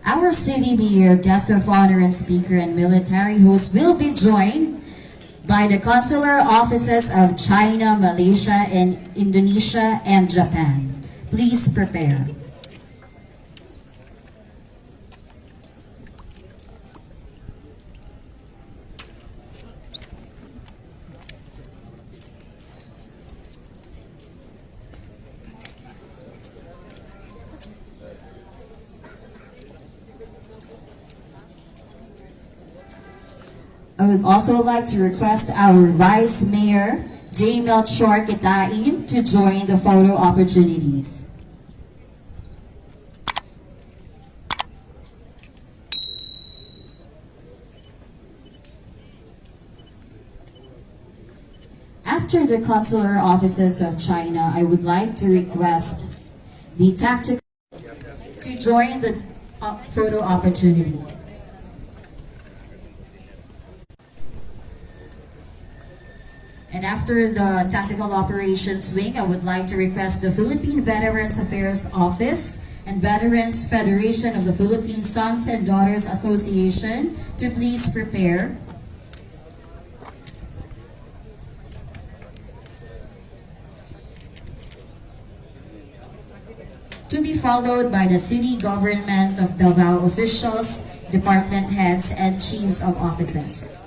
Our city mayor, guest of honor and speaker and military host will be joined by the consular offices of China, Malaysia, and Indonesia, and Japan. Please prepare. I would also like to request our Vice Mayor, J. Melchor Kitain, to join the photo opportunities. After the consular offices of China, I would like to request the tactical to join the photo opportunity. And after the Tactical Operations Wing, I would like to request the Philippine Veterans Affairs Office and Veterans Federation of the Philippine Sons and Daughters Association to please prepare. To be followed by the City Government of Davao officials, department heads, and chiefs of offices.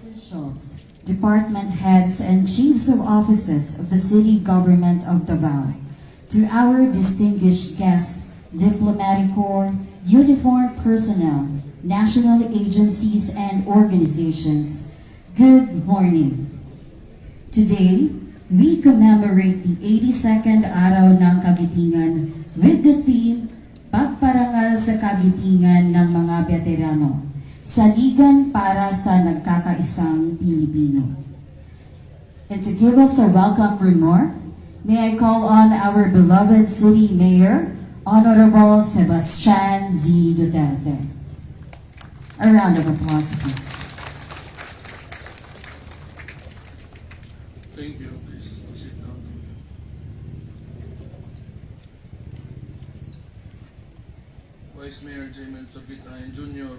Officials, department heads, and chiefs of offices of the City Government of Davao, to our distinguished guests, diplomatic corps, uniformed personnel, national agencies and organizations, good morning. Today, we commemorate the 82nd Araw ng Kagitingan with the theme, Pagparangal sa Kagitingan ng mga Beterano. Saligan para sa Nagkakaisang Pilipino. And to give us a welcome remark, may I call on our beloved City Mayor, Honorable Sebastian Z. Duterte. A round of applause, please. Thank you. Please sit down. Vice Mayor Jaimel Kagitingan Jr.,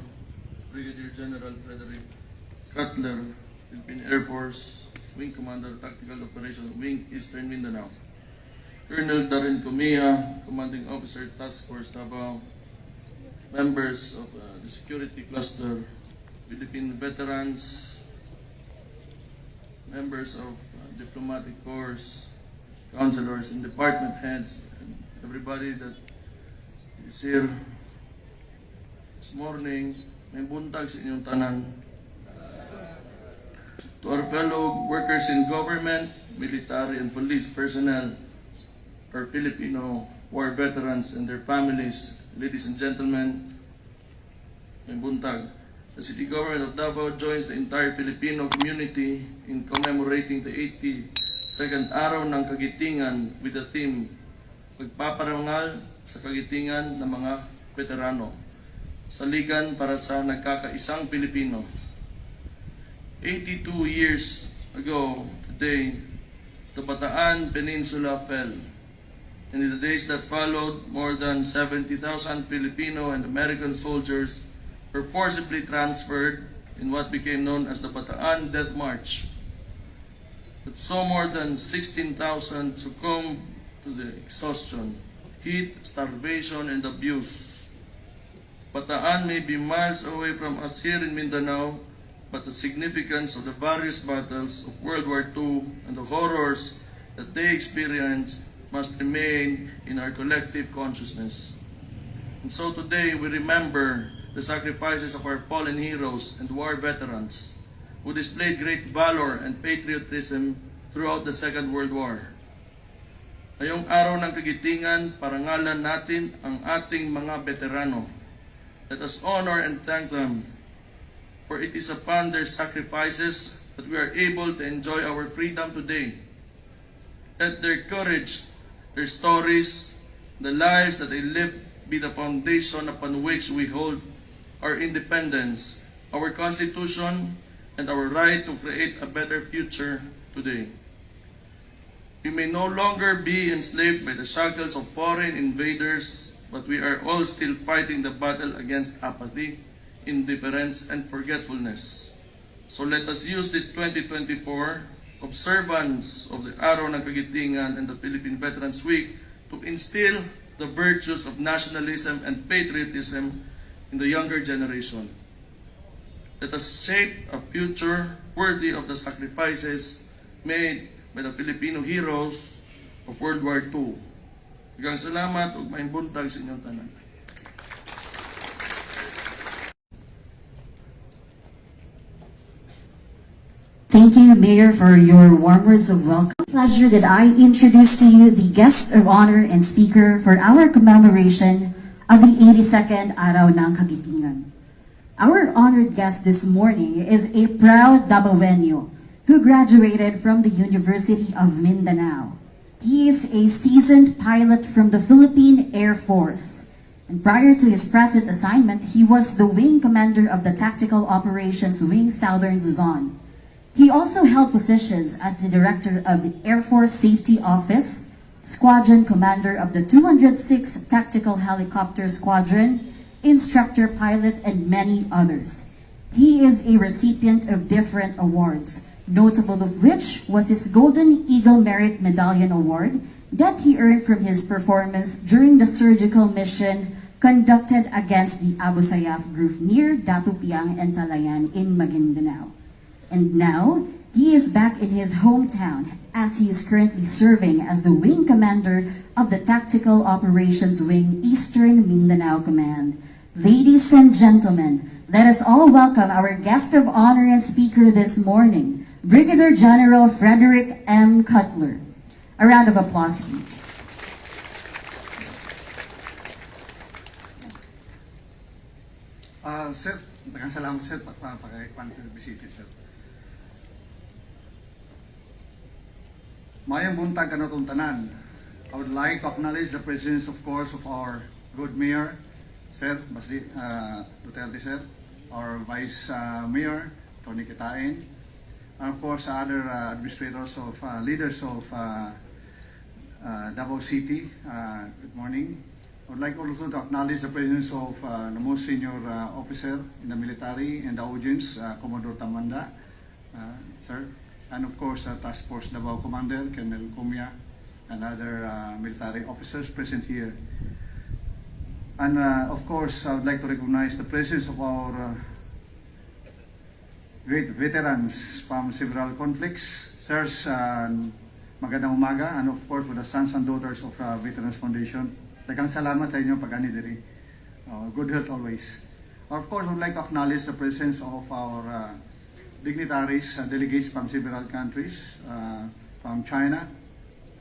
Brigadier General Frederick Cutler, Philippine Air Force, Wing Commander, Tactical Operations, Wing Eastern Mindanao, Colonel Darin Comia, Commanding Officer, Task Force Davao, members of the Security Cluster, Philippine veterans, members of diplomatic corps, counselors, and department heads, and everybody that is here this morning. May buntag sa inyong tanan. To our fellow workers in government, military, and police personnel, our Filipino war veterans and their families. Ladies and gentlemen, may buntag. The City Government of Davao joins the entire Filipino community in commemorating the 82nd Araw ng Kagitingan with the theme, Pagpaparangal sa Kagitingan ng mga Beterano. Saligan para sa Nagkakaisang Pilipino. 82 years ago today, the Bataan Peninsula fell. And in the days that followed, more than 70,000 Filipino and American soldiers were forcibly transferred in what became known as the Bataan Death March. But so more than 16,000 succumbed to the exhaustion, heat, starvation, and abuse. Bataan may be miles away from us here in Mindanao, but the significance of the various battles of World War II and the horrors that they experienced must remain in our collective consciousness. And so today we remember the sacrifices of our fallen heroes and war veterans who displayed great valor and patriotism throughout the Second World War. Ngayong araw ng Kagitingan, parangalan natin ang ating mga veterano. Let us honor and thank them, for it is upon their sacrifices that we are able to enjoy our freedom today. Let their courage, their stories, the lives that they lived be the foundation upon which we hold our independence, our Constitution, and our right to create a better future today. We may no longer be enslaved by the shackles of foreign invaders, but we are all still fighting the battle against apathy, indifference, and forgetfulness. So let us use this 2024 observance of the Araw ng Kagitingan and the Philippine Veterans Week to instill the virtues of nationalism and patriotism in the younger generation. Let us shape a future worthy of the sacrifices made by the Filipino heroes of World War II. Daghang salamat ug maayong buntag sa inyong tanan. Thank you, Mayor, for your warm words of welcome. Pleasure that I introduce to you the guest of honor and speaker for our commemoration of the 82nd Araw ng Kagitingan. Our honored guest this morning is a proud Davaoenyo who graduated from the University of Mindanao. He is a seasoned pilot from the Philippine Air Force. And prior to his present assignment, he was the wing commander of the Tactical Operations Wing Southern Luzon. He also held positions as the director of the Air Force Safety Office, squadron commander of the 206th Tactical Helicopter Squadron, instructor pilot, and many others. He is a recipient of different awards, notable of which was his Golden Eagle Merit Medallion Award that he earned from his performance during the surgical mission conducted against the Abu Sayyaf group near Datupiang and Talayan in Maguindanao. And now, he is back in his hometown as he is currently serving as the wing commander of the Tactical Operations Wing Eastern Mindanao Command. Ladies and gentlemen, let us all welcome our guest of honor and speaker this morning, Brigadier General Frederick M. Cutler. A round of applause, please. Sir, daghang salamat sir pagpapakaipan sa bisita sir. Mayang buntag kanatong tanan. I would like to acknowledge the presence, of course, of our good mayor, Sir Baste Duterte, sir, our vice mayor, Tony Kitain, and of course other administrators of leaders of Davao City. Good morning. I would like also to acknowledge the presence of the most senior officer in the military and the audience, Commodore Tamanda, sir, and of course Task Force Davao Commander Colonel Kumya and other military officers present here. And of course, I would like to recognize the presence of our great veterans from several conflicts. Sirs, magandang umaga, and of course with the sons and daughters of Veterans Foundation. Daghang salamat sa inyo pag-ani diri. Good health always. Of course, I would like to acknowledge the presence of our dignitaries, delegates from several countries, from China,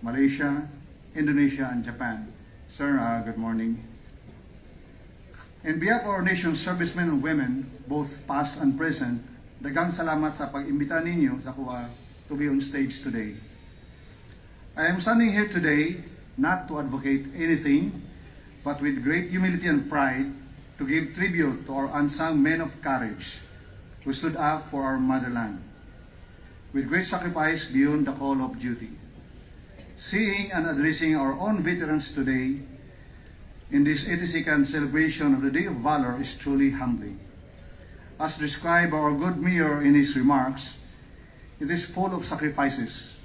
Malaysia, Indonesia, and Japan. Sir, good morning. In behalf of our nation's servicemen and women, both past and present, daghang salamat sa pag-imbita ninyo sa kuha to be on stage today. I am standing here today not to advocate anything, but with great humility and pride to give tribute to our unsung men of courage who stood up for our motherland with great sacrifice beyond the call of duty. Seeing and addressing our own veterans today in this 82nd celebration of the Day of Valor is truly humbling. As described by our good mayor in his remarks, it is full of sacrifices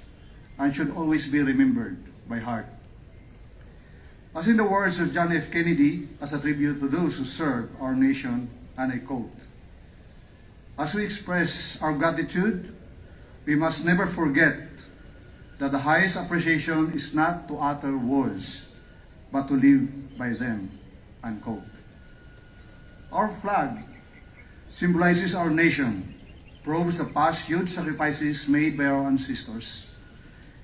and should always be remembered by heart. As in the words of John F. Kennedy, as a tribute to those who serve our nation, and I quote, "As we express our gratitude, we must never forget that the highest appreciation is not to utter words, but to live by them," unquote. Our flag symbolizes our nation, proves the past huge sacrifices made by our ancestors.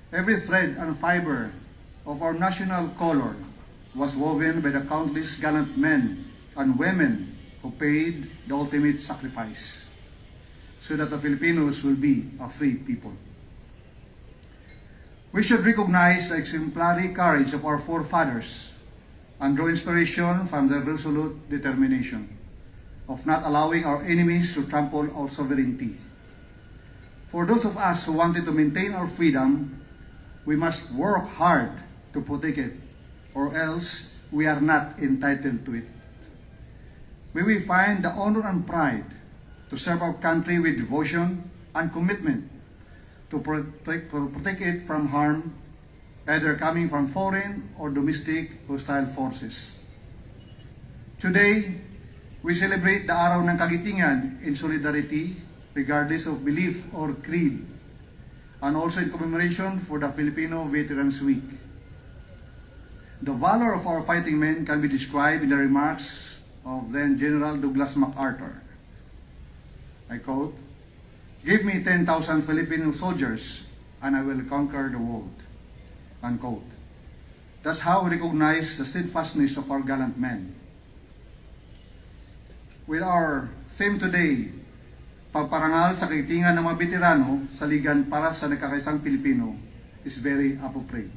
Every thread and fiber of our national color was woven by the countless gallant men and women who paid the ultimate sacrifice so that the Filipinos will be a free people. We should recognize the exemplary courage of our forefathers and draw inspiration from their resolute determination of not allowing our enemies to trample our sovereignty. For those of us who wanted to maintain our freedom, we must work hard to protect it, or else we are not entitled to it. May we find the honor and pride to serve our country with devotion and commitment to protect it from harm, either coming from foreign or domestic hostile forces. Today, we celebrate the Araw ng Kagitingan in solidarity, regardless of belief or creed, and also in commemoration for the Filipino Veterans Week. The valor of our fighting men can be described in the remarks of then General Douglas MacArthur. I quote, "Give me 10,000 Filipino soldiers and I will conquer the world," unquote. That's how we recognize the steadfastness of our gallant men. With our theme today, pagparangal sa kagitingan ng mga Beterano, Saligan para sa Nagkakaisang Pilipino, is very appropriate.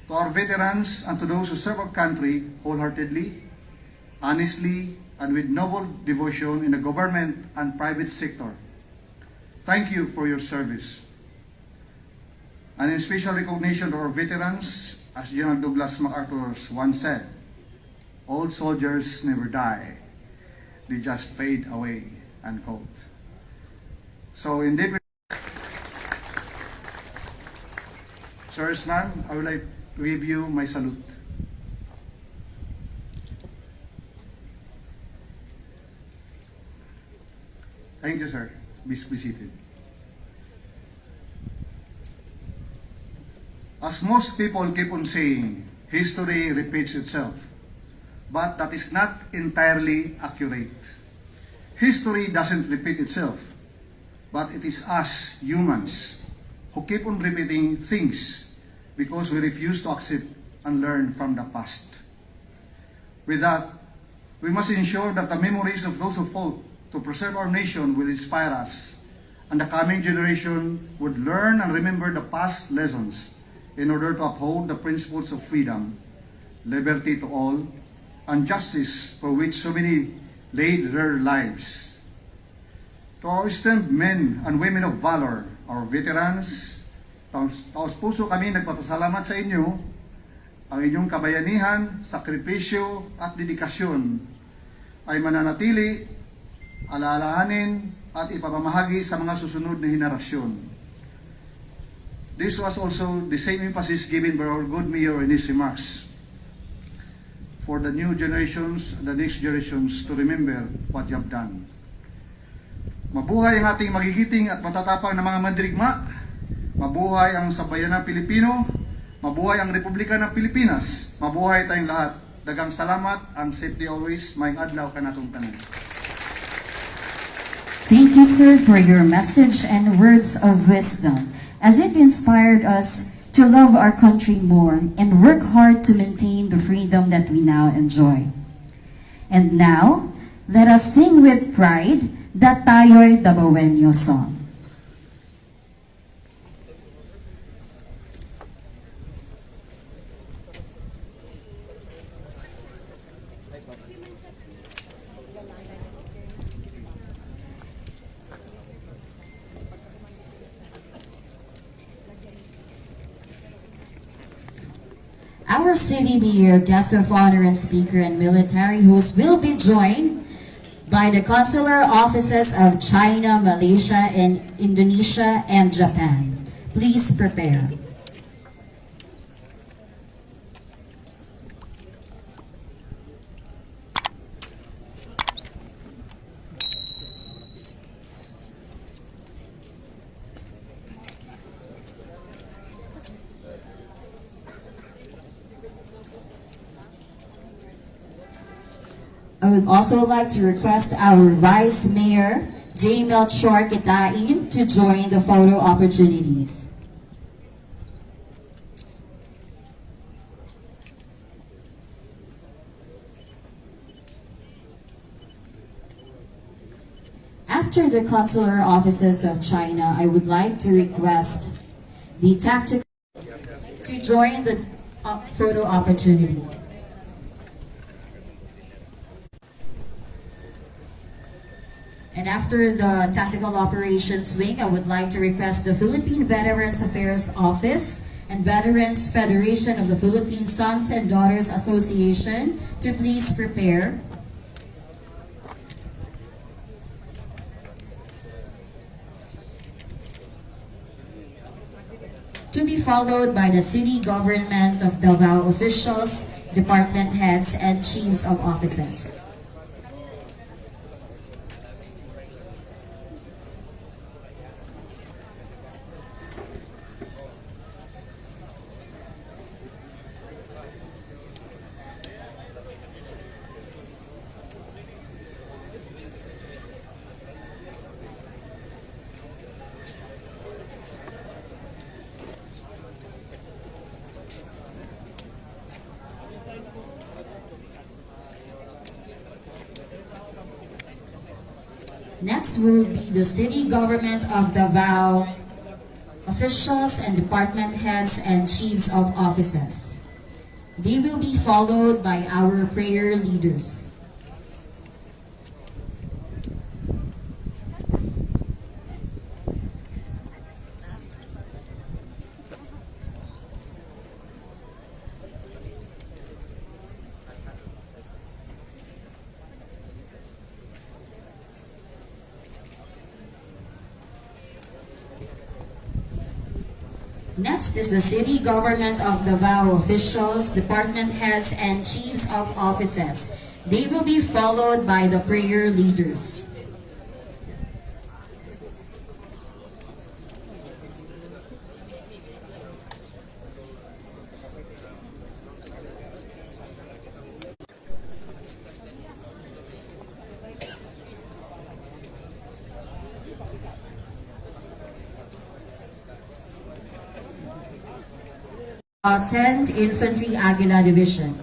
To our veterans and to those who serve our country wholeheartedly, honestly, and with noble devotion in the government and private sector, thank you for your service. And in special recognition to our veterans, as General Douglas MacArthur once said, "Old soldiers never die, they just fade away," unquote. So in deep sirs, ma'am, I would like to give you my salute. Thank you, sir. Be seated. As most people keep on saying, history repeats itself, but that is not entirely accurate. History doesn't repeat itself, but it is us, humans, who keep on repeating things because we refuse to accept and learn from the past. With that, we must ensure that the memories of those who fought to preserve our nation will inspire us, and the coming generation would learn and remember the past lessons in order to uphold the principles of freedom, liberty to all, and justice for which so many laid their lives. To our esteemed men and women of valor, our veterans, taos puso kami nagpapasalamat sa inyo. Ang inyong kabayanihan, sakripisyo at dedikasyon ay mananatili, alaalahanin at ipapamahagi sa mga susunod na henerasyon. This was also the same emphasis given by our good mayor in his remarks for the new generations, the next generations to remember what you have done. Mabuhay ang ating magigiting at matatapang na mga mandirigma. Mabuhay ang sambayanang Pilipino. Mabuhay ang Republika ng Pilipinas. Mabuhay tayong lahat. Daghang salamat, ang safety always, maayong adlaw kanatong tanan. Thank you, sir, for your message and words of wisdom, as it inspired us to love our country more, and work hard to maintain the freedom that we now enjoy. And now, let us sing with pride the Tayo'y Dabawenyo song. Our city mayor, guest of honor and speaker and military host will be joined by the consular offices of China, Malaysia, and Indonesia, and Japan. Please prepare. I would also like to request our Vice Mayor, J. Melchor Kitain, to join the photo opportunities. After the consular offices of China, I would like to request the tactical to join the photo opportunity. And after the Tactical Operations Wing, I would like to request the Philippine Veterans Affairs Office and Veterans Federation of the Philippine Sons and Daughters Association to please prepare. To be followed by the City Government of Davao officials, department heads, and chiefs of offices. Next will be the City Government of Davao officials and department heads and chiefs of offices. They will be followed by our prayer leaders. Next is the City Government of Davao officials, department heads, and chiefs of offices. They will be followed by the prayer leaders. Of 10th Infantry Aguila Division.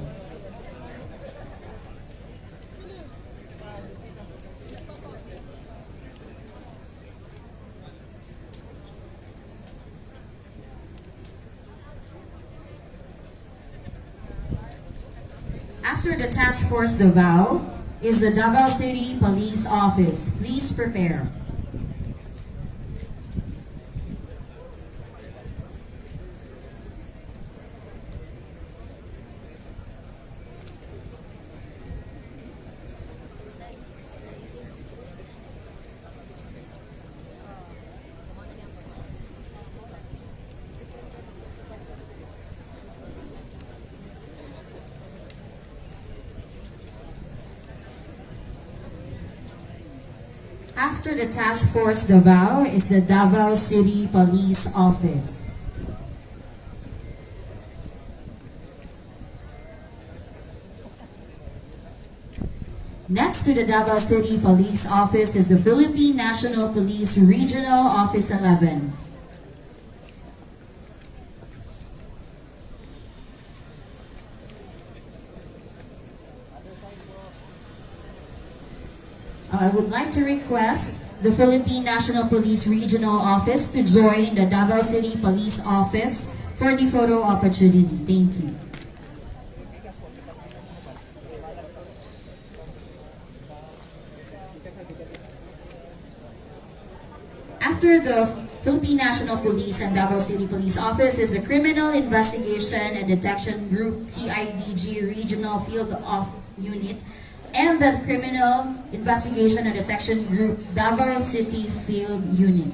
After the Task Force Davao is the Davao City Police Office. Please prepare. After the Task Force Davao is the Davao City Police Office. Next to the Davao City Police Office is the Philippine National Police Regional Office 11. I would like to request the Philippine National Police Regional Office to join the Davao City Police Office for the photo opportunity. Thank you. After the Philippine National Police and Davao City Police Office is the Criminal Investigation and Detection Group CIDG Regional Field of Unit and the Criminal Investigation and Detection Group Davao City Field Unit.